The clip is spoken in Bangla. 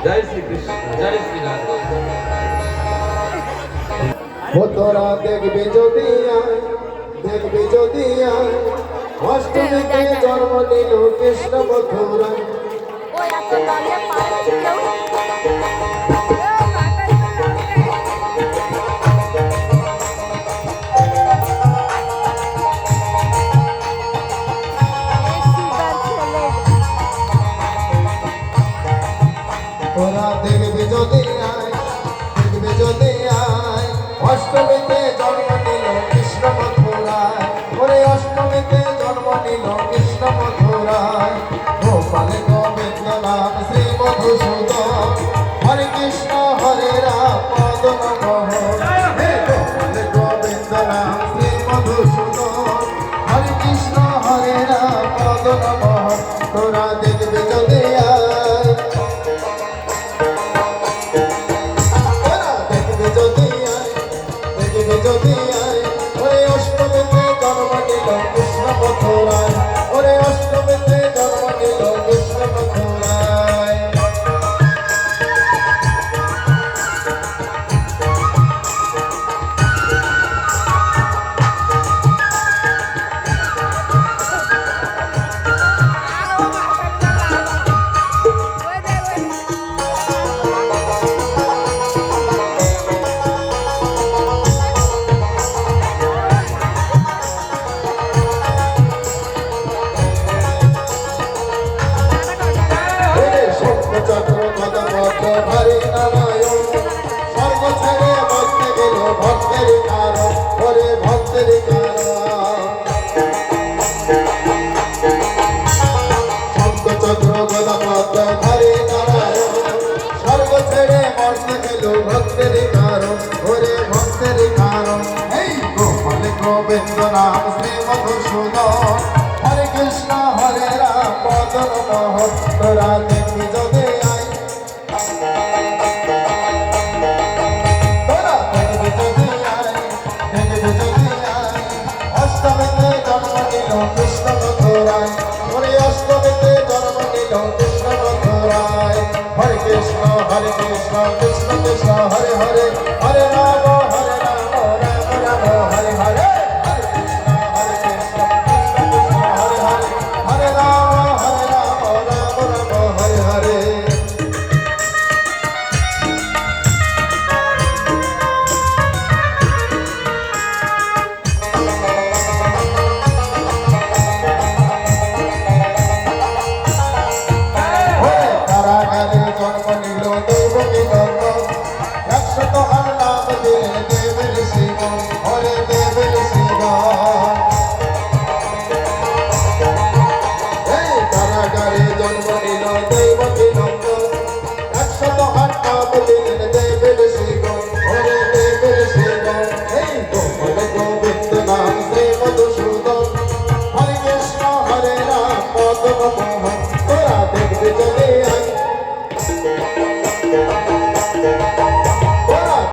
জয় শ্রীকৃষ্ণ, জয় শ্রীরাম। ও তোরা দেখবি যদি আয়, দেখবি যদি আয়, অষ্টমীতে জন্ম নিল কৃষ্ণ মথুরায়। তোরা দেখবি যদি আয়, দেখবি যদি আয়, অষ্টমীতে জন্ম নিল কৃষ্ণ মথুরায়। ওরে অষ্টমীতে জন্ম নিল কৃষ্ণ মথুরায়। গোপাল গোবিন্দ নাম শ্রী মধুসূদন, হরে কৃষ্ণ হরে রাম মদন মোহন। গোপাল গোবিন্দ নাম শ্রী মধুসূদন, হরে কৃষ্ণ হরে রাম মদন মোহন। তোরা দেখবি যদি আয়, যদি আয়, ওরে অষ্টমীতে জন্ম নিল কৃষ্ণ মথুরায়। ওরে অষ্টমীতে জন্ম নিল কৃষ্ণ মথুরায়। গোবিন্দ নাম শ্রী মধুসূদন, হরে কৃষ্ণ হরে রাম মদন মোহন। তোরা দেখবি যদি আয়, তোরা দেখবি যদি আয়, দেখবি যদি আয়, অষ্টমীতে জন্ম নিল কৃষ্ণ মথুরায়। ওরে অষ্টমীতে জন্ম নিল কৃষ্ণ মথুরায়। হরে কৃষ্ণ কৃষ্ণ কৃষ্ণ হরে হরে, হরে রাম হরে রাম রাম রাম হরে হরে। Bye.